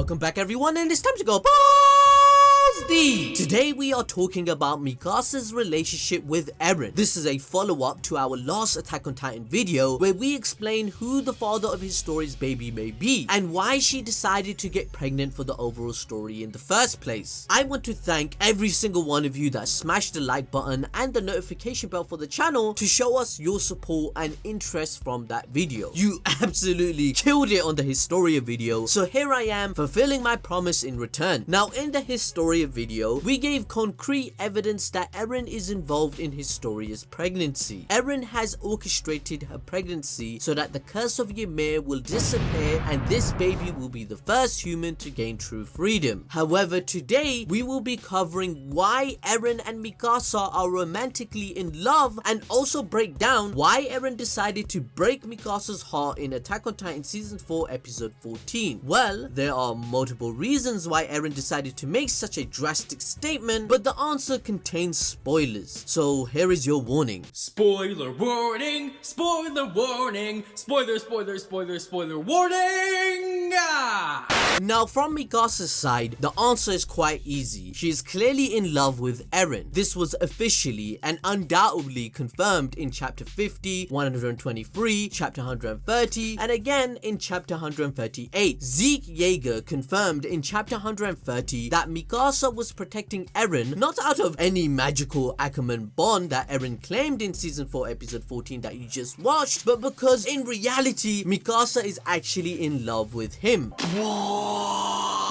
Welcome back everyone, and it's time to go balls deep. Today we are talking about Mikasa's relationship with Eren. This is a follow-up to our last Attack on Titan video where we explain who the father of his story's baby may be and why she decided to get pregnant for the overall story in the first place. I want to thank every single one of you that smashed the like button and the notification bell for the channel to show us your support and interest from that video. You absolutely killed it on the Historia video, so here I am fulfilling my promise in return. Now in the Historia video, we gave concrete evidence that Eren is involved in Historia's pregnancy. Eren has orchestrated her pregnancy so that the curse of Ymir will disappear and this baby will be the first human to gain true freedom. However, today we will be covering why Eren and Mikasa are romantically in love and also break down why Eren decided to break Mikasa's heart in Attack on Titan Season 4 Episode 14. Well, there are multiple reasons why Eren decided to make such a drastic statement, but the answer contains spoilers. So here is your warning. Spoiler warning! Spoiler warning! Spoiler, spoiler, spoiler, spoiler warning! Now from Mikasa's side, the answer is quite easy. She is clearly in love with Eren. This was officially and undoubtedly confirmed in chapter 50, 123, chapter 130, and again in chapter 138. Zeke Yeager confirmed in chapter 130 that Mikasa was protecting Eren not out of any magical Ackerman bond that Eren claimed in season 4 episode 14 that you just watched, but because in reality Mikasa is actually in love with him.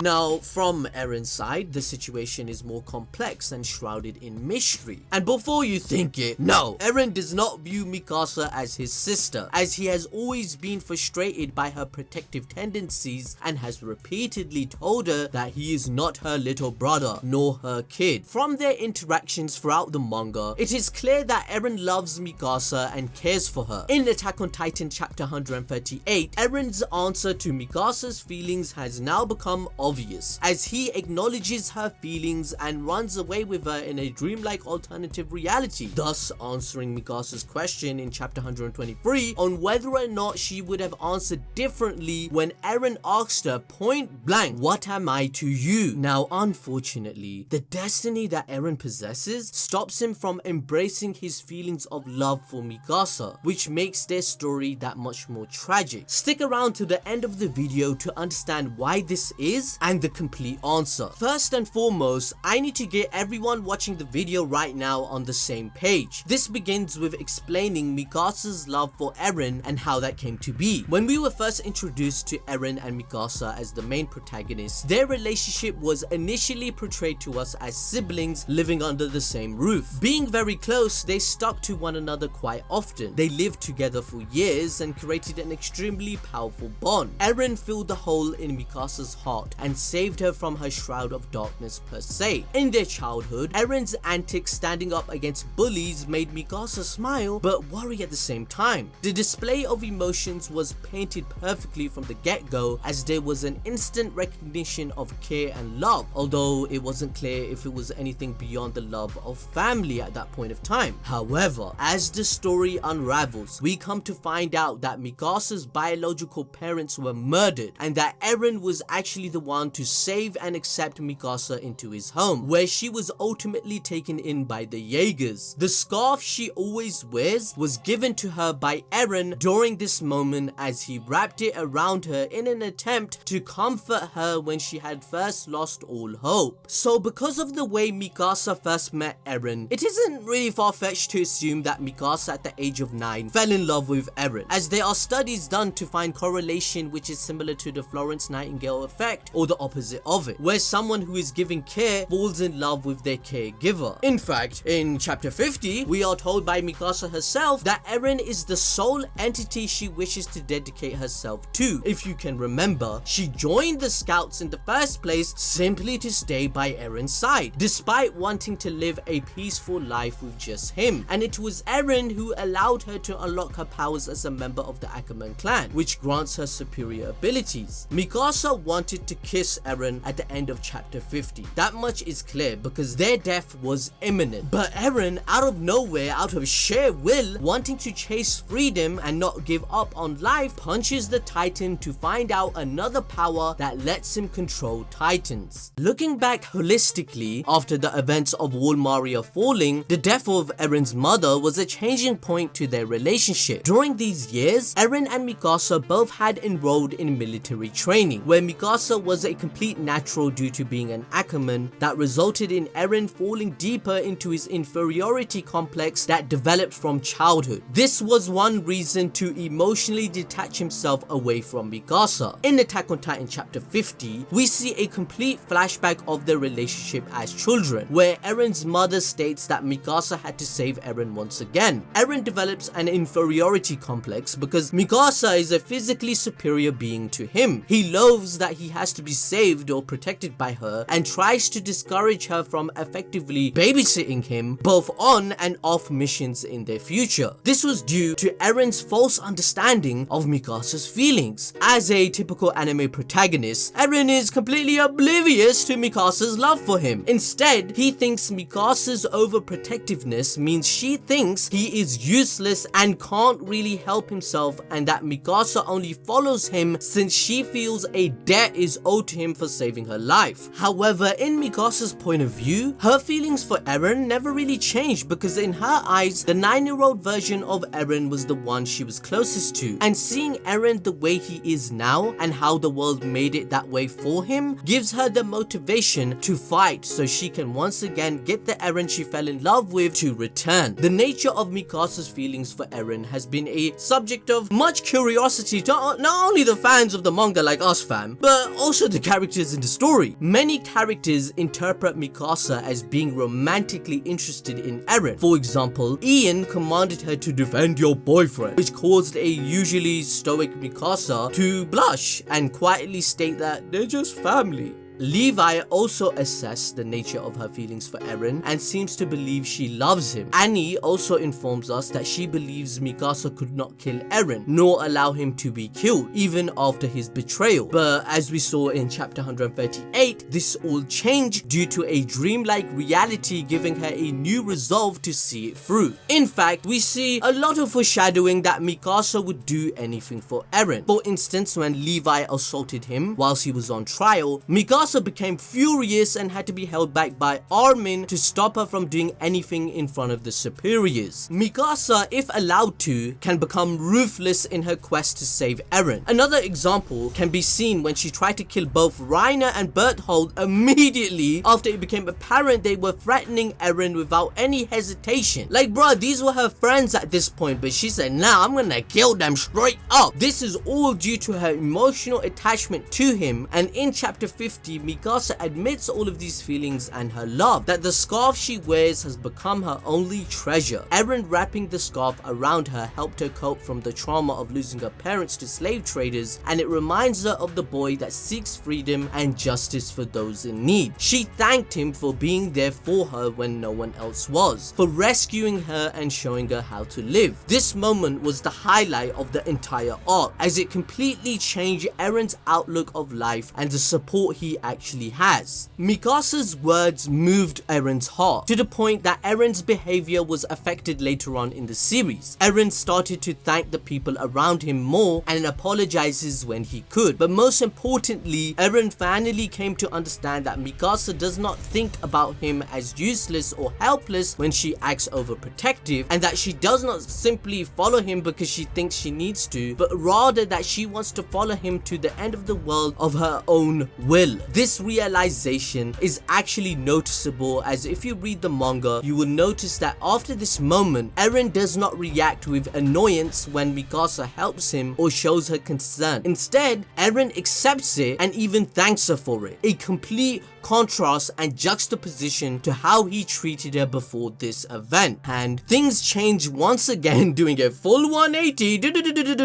Now, from Eren's side, the situation is more complex and shrouded in mystery. And before you think it, no, Eren does not view Mikasa as his sister, as he has always been frustrated by her protective tendencies and has repeatedly told her that he is not her little brother, nor her kid. From their interactions throughout the manga, it is clear that Eren loves Mikasa and cares for her. In Attack on Titan chapter 138, Eren's answer to Mikasa's feelings has now become obvious, as he acknowledges her feelings and runs away with her in a dreamlike alternative reality, thus answering Mikasa's question in chapter 123 on whether or not she would have answered differently when Eren asked her point blank, "What am I to you?" Now unfortunately, the destiny that Eren possesses stops him from embracing his feelings of love for Mikasa, which makes their story that much more tragic. Stick around to the end of the video to understand why this is and the complete answer. First and foremost, I need to get everyone watching the video right now on the same page. This begins with explaining Mikasa's love for Eren and how that came to be. When we were first introduced to Eren and Mikasa as the main protagonists, their relationship was initially portrayed to us as siblings living under the same roof. Being very close, they stuck to one another quite often. They lived together for years and created an extremely powerful bond. Eren filled the hole in Mikasa's heart and saved her from her shroud of darkness per se. In their childhood, Eren's antics standing up against bullies made Mikasa smile but worry at the same time. The display of emotions was painted perfectly from the get-go, as there was an instant recognition of care and love, although it wasn't clear if it was anything beyond the love of family at that point of time. However, as the story unravels, we come to find out that Mikasa's biological parents were murdered and that Eren was actually the one to save and accept Mikasa into his home, where she was ultimately taken in by the Jaegers. The scarf she always wears was given to her by Eren during this moment, as he wrapped it around her in an attempt to comfort her when she had first lost all hope. So because of the way Mikasa first met Eren, it isn't really far-fetched to assume that Mikasa at the age of 9 fell in love with Eren, as there are studies done to find correlation which is similar to the Florence Nightingale effect, or the opposite of it, where someone who is giving care falls in love with their caregiver. In fact, in chapter 50, we are told by Mikasa herself that Eren is the sole entity she wishes to dedicate herself to. If you can remember, she joined the scouts in the first place simply to stay by Eren's side, despite wanting to live a peaceful life with just him, and it was Eren who allowed her to unlock her powers as a member of the Ackerman clan, which grants her superior abilities. Mikasa wanted to kiss Eren at the end of chapter 50. That much is clear because their death was imminent. But Eren, out of nowhere, out of sheer will, wanting to chase freedom and not give up on life, punches the Titan to find out another power that lets him control Titans. Looking back holistically, after the events of Wall Maria falling, the death of Eren's mother was a changing point to their relationship. During these years, Eren and Mikasa both had enrolled in military training, where Mikasa was a complete natural due to being an Ackerman, that resulted in Eren falling deeper into his inferiority complex that developed from childhood. This was one reason to emotionally detach himself away from Mikasa. In Attack on Titan chapter 50, we see a complete flashback of their relationship as children, where Eren's mother states that Mikasa had to save Eren once again. Eren develops an inferiority complex because Mikasa is a physically superior being to him. He loathes that he has to be saved or protected by her and tries to discourage her from effectively babysitting him both on and off missions in their future. This was due to Eren's false understanding of Mikasa's feelings. As a typical anime protagonist, Eren is completely oblivious to Mikasa's love for him. Instead, he thinks Mikasa's overprotectiveness means she thinks he is useless and can't really help himself, and that Mikasa only follows him since she feels a debt is owed to him for saving her life. However, in Mikasa's point of view, her feelings for Eren never really changed because in her eyes, the 9-year-old version of Eren was the one she was closest to, and seeing Eren the way he is now and how the world made it that way for him gives her the motivation to fight so she can once again get the Eren she fell in love with to return. The nature of Mikasa's feelings for Eren has been a subject of much curiosity to not only the fans of the manga like us fam, but also the characters in the story. Many characters interpret Mikasa as being romantically interested in Eren. For example, Ian commanded her to defend your boyfriend, which caused a usually stoic Mikasa to blush and quietly state that they're just family. Levi also assessed the nature of her feelings for Eren and seems to believe she loves him. Annie also informs us that she believes Mikasa could not kill Eren, nor allow him to be killed, even after his betrayal. But as we saw in chapter 138, this all changed due to a dreamlike reality giving her a new resolve to see it through. In fact, we see a lot of foreshadowing that Mikasa would do anything for Eren. For instance, when Levi assaulted him whilst he was on trial, Mikasa became furious and had to be held back by Armin to stop her from doing anything in front of the superiors. Mikasa, if allowed to, can become ruthless in her quest to save Eren. Another example can be seen when she tried to kill both Reiner and Berthold immediately after it became apparent they were threatening Eren without any hesitation. Like bruh, these were her friends at this point, but she said, nah, I'm gonna kill them straight up. This is all due to her emotional attachment to him, and in chapter 50, Mikasa admits all of these feelings and her love, that the scarf she wears has become her only treasure. Eren wrapping the scarf around her helped her cope from the trauma of losing her parents to slave traders, and it reminds her of the boy that seeks freedom and justice for those in need. She thanked him for being there for her when no one else was, for rescuing her and showing her how to live. This moment was the highlight of the entire arc, as it completely changed Eren's outlook of life and the support he actually has. Mikasa's words moved Eren's heart to the point that Eren's behavior was affected later on in the series. Eren started to thank the people around him more and apologizes when he could. But most importantly, Eren finally came to understand that Mikasa does not think about him as useless or helpless when she acts overprotective, and that she does not simply follow him because she thinks she needs to, but rather that she wants to follow him to the end of the world of her own will. This realization is actually noticeable, as if you read the manga, you will notice that after this moment, Eren does not react with annoyance when Mikasa helps him or shows her concern. Instead, Eren accepts it and even thanks her for it. A complete contrast and juxtaposition to how he treated her before this event. And things change once again, doing a full 180.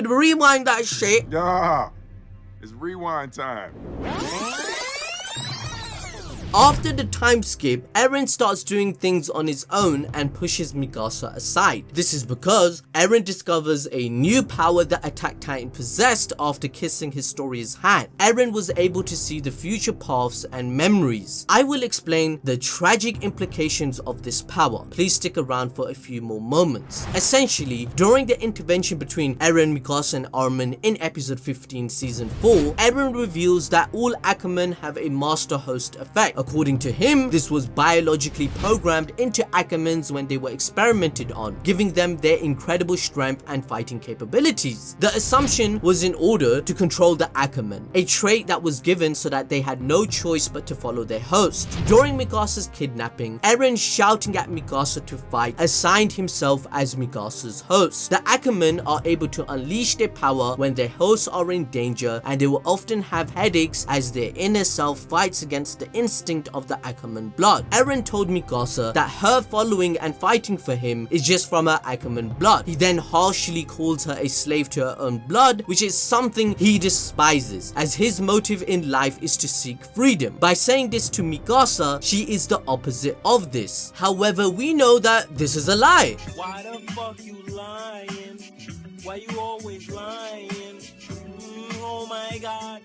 Rewind that shit. Yeah, it's rewind time. After the time skip, Eren starts doing things on his own and pushes Mikasa aside. This is because Eren discovers a new power that Attack Titan possessed after kissing Historia's hand. Eren was able to see the future paths and memories. I will explain the tragic implications of this power. Please stick around for a few more moments. Essentially, during the intervention between Eren, Mikasa and Armin in episode 15 season 4, Eren reveals that all Ackermen have a master host effect. According to him, this was biologically programmed into Ackermans when they were experimented on, giving them their incredible strength and fighting capabilities. The assumption was in order to control the Ackermen, a trait that was given so that they had no choice but to follow their host. During Mikasa's kidnapping, Eren, shouting at Mikasa to fight, assigned himself as Mikasa's host. The Ackermen are able to unleash their power when their hosts are in danger, and they will often have headaches as their inner self fights against the instinct of the Ackerman blood. Eren told Mikasa that her following and fighting for him is just from her Ackerman blood. He then harshly calls her a slave to her own blood, which is something he despises, as his motive in life is to seek freedom. By saying this to Mikasa, she is the opposite of this. However, we know that this is a lie. Why the fuck you lying? Why you always lying? Oh my god.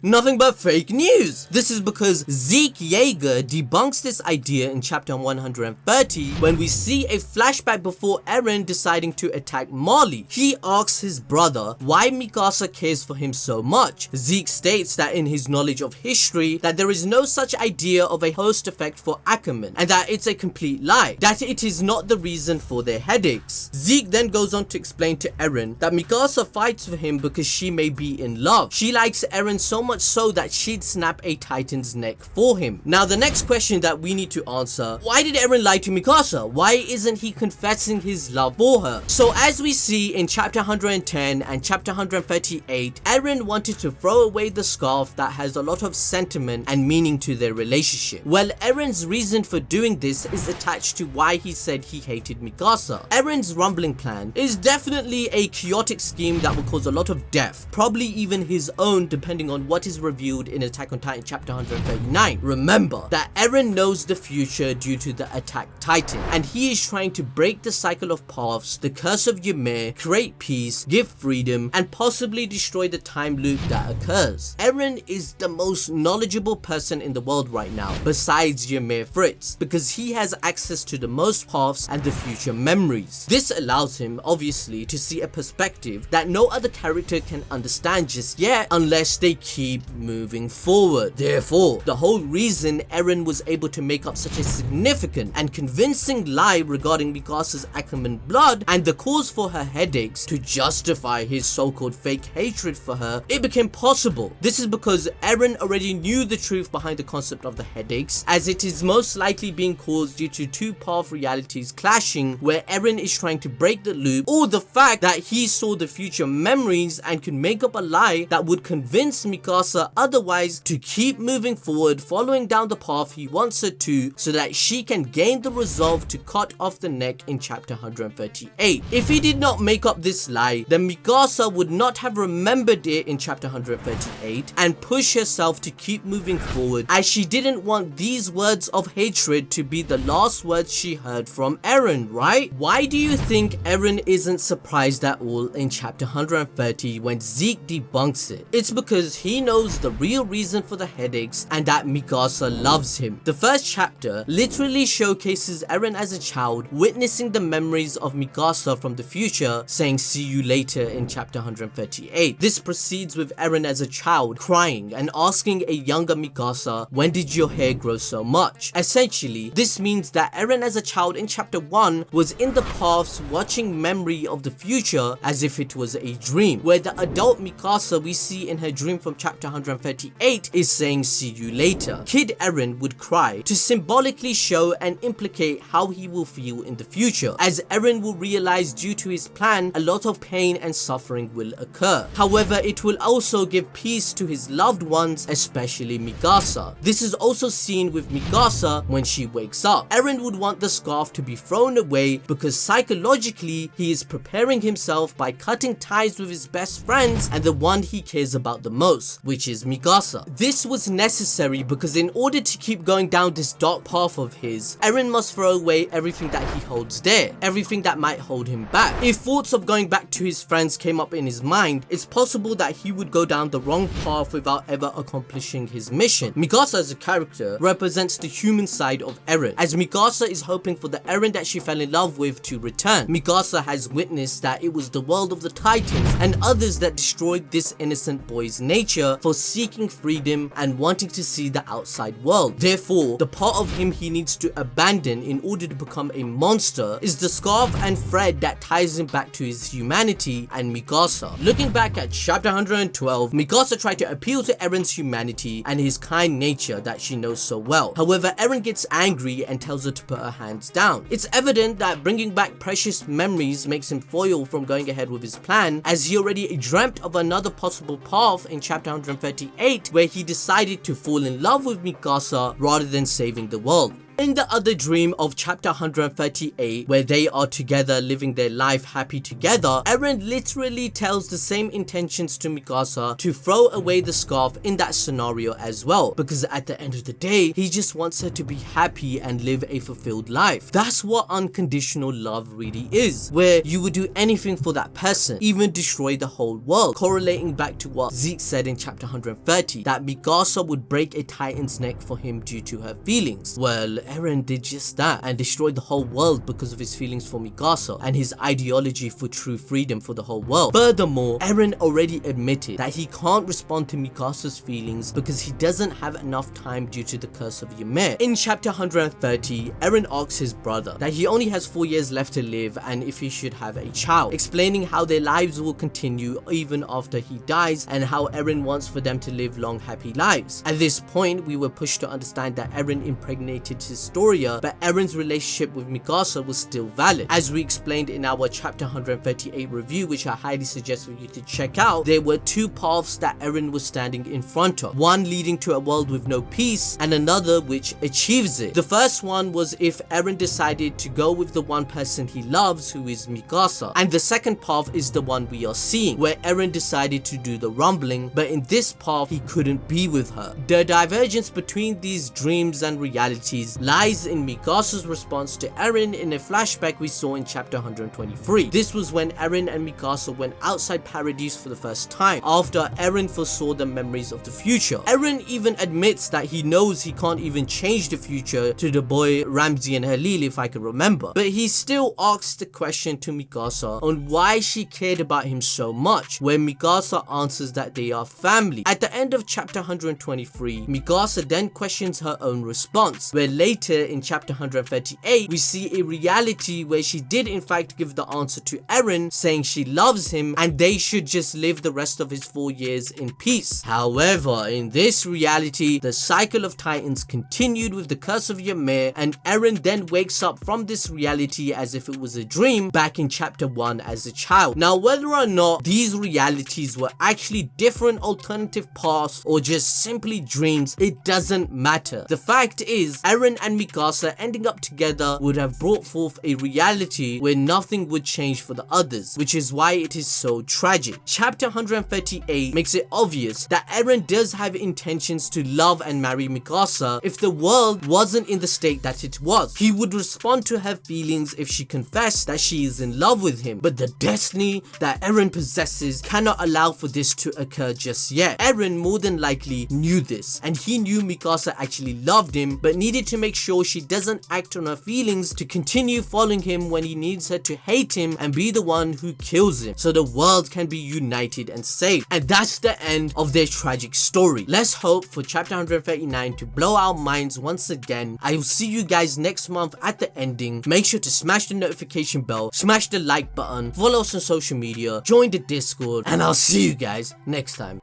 Nothing but fake news. This is because Zeke Yeager debunks this idea in chapter 130 when we see a flashback before Eren deciding to attack Marley. He asks his brother why Mikasa cares for him so much. Zeke states that in his knowledge of history that there is no such idea of a host effect for Ackerman, and that it's a complete lie, that it is not the reason for their headaches. Zeke then goes on to explain to Eren that Mikasa fights for him because she may be in love. She likes Eren so much so that she'd snap a Titan's neck for him. Now the next question that we need to answer: why did Eren lie to Mikasa? Why isn't he confessing his love for her? So as we see in chapter 110 and chapter 138, Eren wanted to throw away the scarf that has a lot of sentiment and meaning to their relationship. Well, Eren's reason for doing this is attached to why he said he hated Mikasa. Eren's rumbling plan is definitely a chaotic scheme that will cause a lot of death, probably even his own, depending on what is revealed in Attack on Titan chapter 139. Remember that Eren knows the future due to the Attack Titan, and he is trying to break the cycle of paths, the curse of Ymir, create peace, give freedom, and possibly destroy the time loop that occurs. Eren is the most knowledgeable person in the world right now, besides Ymir Fritz, because he has access to the most paths and the future memories. This allows him, obviously, to see a perspective that no other character can understand just yet unless they keep moving forward. Therefore, the whole reason Eren was able to make up such a significant and convincing lie regarding Mikasa's Ackerman blood and the cause for her headaches to justify his so-called fake hatred for her, it became possible. This is because Eren already knew the truth behind the concept of the headaches, as it is most likely being caused due to two path realities clashing, where Eren is trying to break the loop, or the fact that he saw the future memories and could make up a lie that would convince Mikasa otherwise to keep moving forward, following down the path he wants her to, so that she can gain the resolve to cut off the neck in chapter 138. If he did not make up this lie, then Mikasa would not have remembered it in chapter 138 and push herself to keep moving forward, as she didn't want these words of hatred to be the last words she heard from Eren, right? Why do you think Eren isn't surprised at all in chapter 130 when Zeke debunks it? It's because he knows the real reason for the headaches and that Mikasa loves him. The first chapter literally showcases Eren as a child witnessing the memories of Mikasa from the future, saying see you later in chapter 138. This proceeds with Eren as a child crying and asking a younger Mikasa, when did your hair grow so much? Essentially, this means that Eren as a child in chapter 1 was in the paths watching memory of the future as if it was a dream, where the adult Mikasa we see in her dream from chapter 138 is saying see you later. Kid Eren would cry to symbolically show and implicate how he will feel in the future, as Eren will realize due to his plan a lot of pain and suffering will occur. However, it will also give peace to his loved ones, especially Mikasa. This is also seen with Mikasa when she wakes up. Eren would want the scarf to be thrown away because psychologically he is preparing himself by cutting ties with his best friends and the one he cares about the most. which is Mikasa. This was necessary because in order to keep going down this dark path of his, Eren must throw away everything that he holds dear, everything that might hold him back. If thoughts of going back to his friends came up in his mind, it's possible that he would go down the wrong path without ever accomplishing his mission. Mikasa as a character represents the human side of Eren, as Mikasa is hoping for the Eren that she fell in love with to return. Mikasa has witnessed that it was the world of the Titans and others that destroyed this innocent boy's nature for seeking freedom and wanting to see the outside world. Therefore, the part of him he needs to abandon in order to become a monster is the scarf and thread that ties him back to his humanity and Mikasa. Looking back at chapter 112, Mikasa tried to appeal to Eren's humanity and his kind nature that she knows so well. However, Eren gets angry and tells her to put her hands down. It's evident that bringing back precious memories makes him foil from going ahead with his plan, as he already dreamt of another possible path in chapter 138 where he decided to fall in love with Mikasa rather than saving the world. In the other dream of chapter 138, where they are together living their life happy together, Eren literally tells the same intentions to Mikasa to throw away the scarf in that scenario as well, because at the end of the day, he just wants her to be happy and live a fulfilled life. That's what unconditional love really is, where you would do anything for that person, even destroy the whole world, correlating back to what Zeke said in chapter 130, that Mikasa would break a Titan's neck for him due to her feelings. Well, Eren did just that and destroyed the whole world because of his feelings for Mikasa and his ideology for true freedom for the whole world. Furthermore, Eren already admitted that he can't respond to Mikasa's feelings because he doesn't have enough time due to the curse of Ymir. In chapter 130, Eren asks his brother that he only has 4 years left to live and if he should have a child, explaining how their lives will continue even after he dies and how Eren wants for them to live long happy lives. At this point, we were pushed to understand that Eren impregnated Historia, but Eren's relationship with Mikasa was still valid. As we explained in our chapter 138 review, which I highly suggest for you to check out, there were two paths that Eren was standing in front of, one leading to a world with no peace and another which achieves it. The first one was if Eren decided to go with the one person he loves, who is Mikasa, and the second path is the one we are seeing, where Eren decided to do the rumbling, but in this path he couldn't be with her. The divergence between these dreams and realities lies in Mikasa's response to Eren in a flashback we saw in chapter 123. This was when Eren and Mikasa went outside Paradise for the first time, after Eren foresaw the memories of the future. Eren even admits that he knows he can't even change the future to the boy Ramsey and Halil, if I can remember, but he still asks the question to Mikasa on why she cared about him so much, where Mikasa answers that they are family. At the end of chapter 123, Mikasa then questions her own response, where later in chapter 138 we see a reality where she did in fact give the answer to Eren, saying she loves him and they should just live the rest of his 4 years in peace. However, in this reality, the cycle of Titans continued with the curse of Ymir, and Eren then wakes up from this reality as if it was a dream back in chapter 1 as a child. Now, whether or not these realities were actually different alternative paths or just simply dreams, it doesn't matter. The fact is, Eren and Mikasa ending up together would have brought forth a reality where nothing would change for the others, which is why it is so tragic. Chapter 138 makes it obvious that Eren does have intentions to love and marry Mikasa if the world wasn't in the state that it was. He would respond to her feelings if she confessed that she is in love with him, but the destiny that Eren possesses cannot allow for this to occur just yet. Eren more than likely knew this, and he knew Mikasa actually loved him, but needed to make sure she doesn't act on her feelings to continue following him when he needs her to hate him and be the one who kills him, so the world can be united and saved. And that's the end of their tragic story. Let's hope for chapter 139 to blow our minds once again. I will see you guys next month at the ending. Make sure to smash the notification bell, smash the like button, follow us on social media, join the Discord, and I'll see you guys next time.